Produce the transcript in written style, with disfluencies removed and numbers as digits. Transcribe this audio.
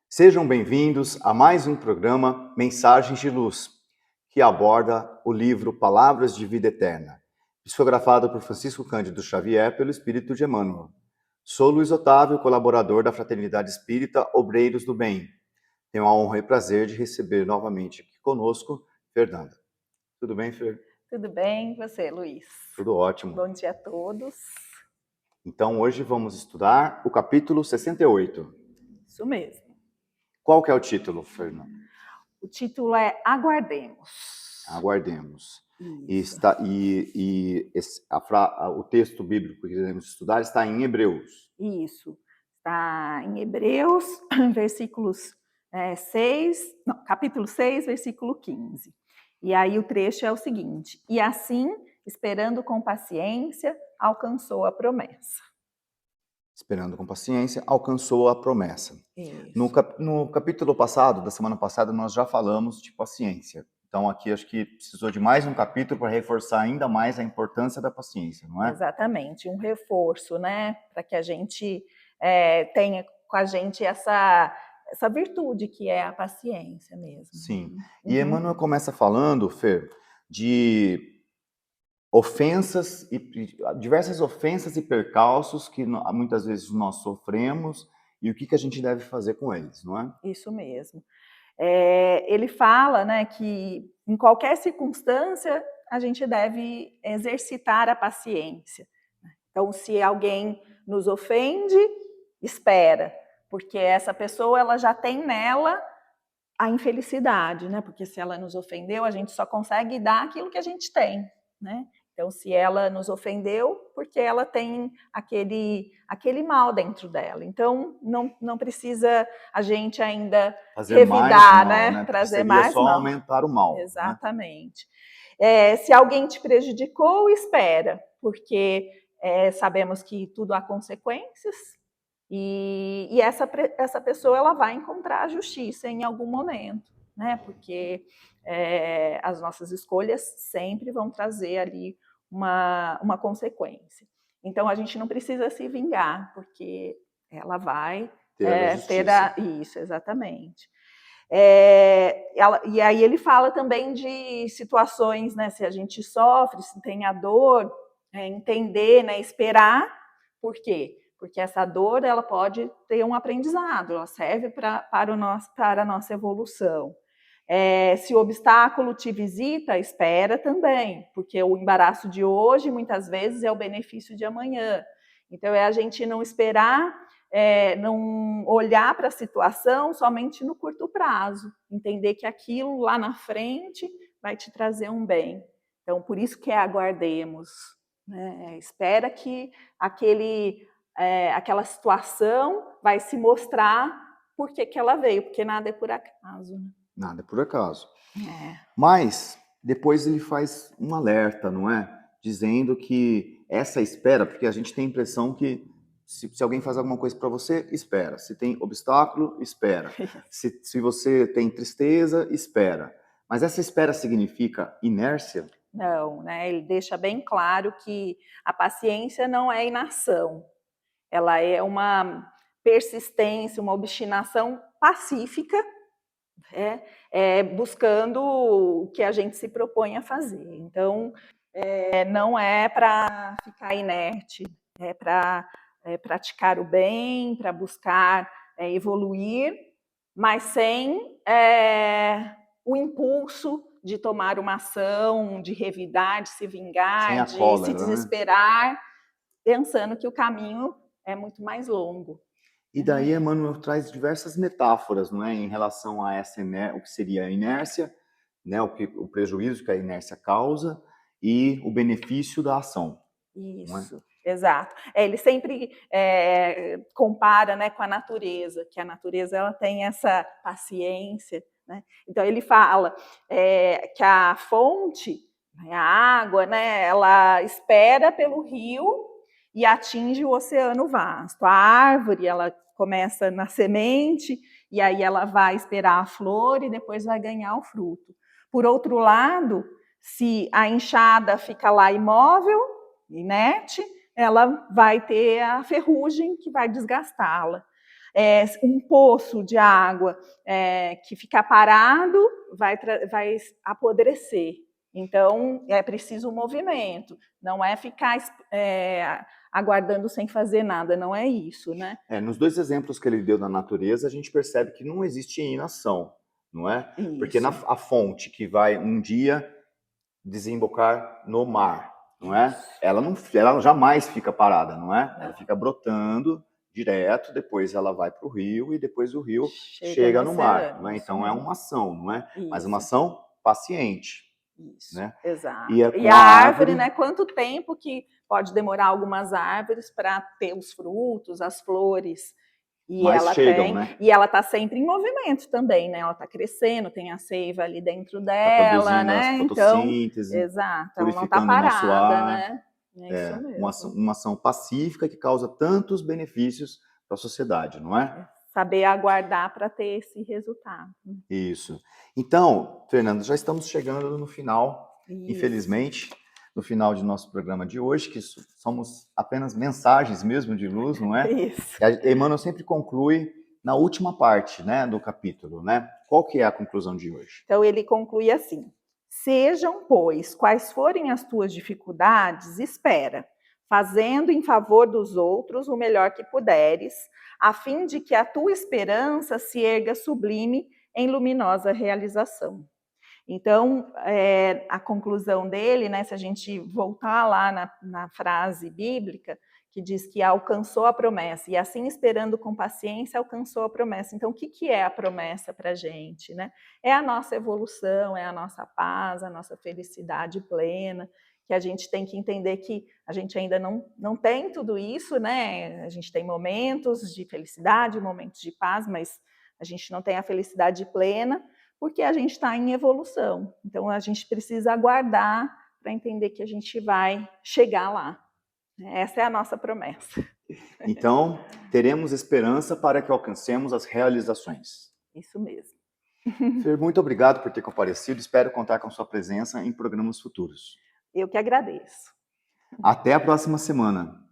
Sejam bem-vindos a mais um programa Mensagens de Luz, que aborda o livro Palavras de Vida Eterna, psicografado por Francisco Cândido Xavier pelo Espírito de Emmanuel. Sou Luiz Otávio, colaborador da Fraternidade Espírita Obreiros do Bem. Tenho a honra e prazer de receber novamente aqui conosco Fernanda. Tudo bem, Fer? Tudo bem, e você, Luiz? Tudo ótimo. Bom dia a todos. Então, hoje vamos estudar o capítulo 68. Isso mesmo. Qual que é o título, Fernanda? O título é Aguardemos. Aguardemos. Isso. O texto bíblico que queremos estudar está em Hebreus. Isso. Está em Hebreus, capítulo 6, versículo 15. E aí o trecho é o seguinte: e assim, esperando com paciência, alcançou a promessa. Esperando com paciência, alcançou a promessa. Isso. No capítulo passado, da semana passada, nós já falamos de paciência. Então aqui acho que precisou de mais um capítulo para reforçar ainda mais a importância da paciência, não é? Exatamente, um reforço, né? Para que a gente tenha com a gente essa virtude que é a paciência mesmo. Sim. E Emmanuel começa falando, Fer, de ofensas e diversas ofensas e percalços que muitas vezes nós sofremos e o que a gente deve fazer com eles, não é? Isso mesmo. Ele fala, né, que em qualquer circunstância a gente deve exercitar a paciência. Então, se alguém nos ofende, espera, porque essa pessoa ela já tem nela a infelicidade, né? Porque se ela nos ofendeu, a gente só consegue dar aquilo que a gente tem, né? Então, se ela nos ofendeu, porque ela tem aquele mal dentro dela. Então, não precisa a gente ainda Fazer revidar, mais mal, né? Porque Trazer seria mais só mal. aumentar o mal. Exatamente. Se alguém te prejudicou, espera, porque sabemos que tudo há consequências, e essa pessoa ela vai encontrar a justiça em algum momento, né? Porque as nossas escolhas sempre vão trazer ali uma consequência. Então a gente não precisa se vingar, porque ela vai Ter a justiça. isso, exatamente. E aí ele fala também de situações, né? Se a gente sofre, se tem a dor, entender, né? Esperar. Por quê? Porque essa dor ela pode ter um aprendizado, ela serve para a nossa evolução. Se o obstáculo te visita, espera também, porque o embaraço de hoje muitas vezes é o benefício de amanhã. Então é a gente não esperar, não olhar para a situação somente no curto prazo, entender que aquilo lá na frente vai te trazer um bem. Então por isso que aguardemos, né? Espera que aquela situação vai se mostrar por que ela veio, porque nada é por acaso. Nada é por acaso. Mas depois ele faz um alerta, não é? Dizendo que essa espera, porque a gente tem a impressão que se alguém faz alguma coisa para você, espera. Se tem obstáculo, espera. Se você tem tristeza, espera. Mas essa espera significa inércia? Não, né? Ele deixa bem claro que a paciência não é inação. Ela é uma persistência, uma obstinação pacífica, buscando o que a gente se propõe a fazer. Então, não é para ficar inerte, é para praticar o bem, para buscar evoluir, mas sem o impulso de tomar uma ação, de revidar, de se vingar, de cólera, se desesperar, pensando que o caminho é muito mais longo. E daí Emmanuel traz diversas metáforas, não é, em relação a essa o que seria a inércia, né, o prejuízo que a inércia causa e o benefício da ação. Isso, exato. Ele sempre compara, né, com a natureza, que a natureza ela tem essa paciência, né? Então ele fala que a fonte, a água, né, ela espera pelo rio e atinge o oceano vasto. A árvore, ela começa na semente e aí ela vai esperar a flor e depois vai ganhar o fruto. Por outro lado, se a enxada fica lá imóvel, inerte, ela vai ter a ferrugem que vai desgastá-la. Um poço de água que ficar parado vai apodrecer. Então, é preciso um movimento, não é ficar aguardando sem fazer nada, não é isso, né? Nos dois exemplos que ele deu da natureza, a gente percebe que não existe inação, não é? Isso. Porque a fonte que vai um dia desembocar no mar, não é? Ela jamais fica parada, não é? Ela fica brotando direto, depois ela vai para o rio e depois o rio chega no mar, não é? Então é uma ação, não é? Isso. Mas uma ação paciente. Isso, né? exato. E a árvore, né? Quanto tempo que pode demorar algumas árvores para ter os frutos, as flores? E mas ela chegam, né? E ela está sempre em movimento também, né? Ela está crescendo, tem a seiva ali dentro dela, né? A fotossíntese, então, exato, ela não purificando está o nosso parada, ar. né? É isso mesmo. Uma ação pacífica que causa tantos benefícios para a sociedade, não é? Saber aguardar para ter esse resultado. Isso. Então, Fernando, já estamos chegando no final, infelizmente, no final de nosso programa de hoje, que somos apenas mensagens mesmo de luz, não é? Isso. Emmanuel sempre conclui na última parte, né, do capítulo, né? Qual que é a conclusão de hoje? Então, ele conclui assim: sejam, pois, quais forem as tuas dificuldades, espera, fazendo em favor dos outros o melhor que puderes, a fim de que a tua esperança se erga sublime em luminosa realização. Então, a conclusão dele, né, se a gente voltar lá na frase bíblica, que diz que alcançou a promessa, e assim esperando com paciência, alcançou a promessa. Então, o que é a promessa para a gente, né? É a nossa evolução, é a nossa paz, a nossa felicidade plena, que a gente tem que entender que a gente ainda não tem tudo isso, né? A gente tem momentos de felicidade, momentos de paz, mas a gente não tem a felicidade plena, porque a gente está em evolução. Então, a gente precisa aguardar para entender que a gente vai chegar lá. Essa é a nossa promessa. Então, teremos esperança para que alcancemos as realizações. Isso mesmo. Fer, muito obrigado por ter comparecido. Espero contar com sua presença em programas futuros. Eu que agradeço. Até a próxima semana.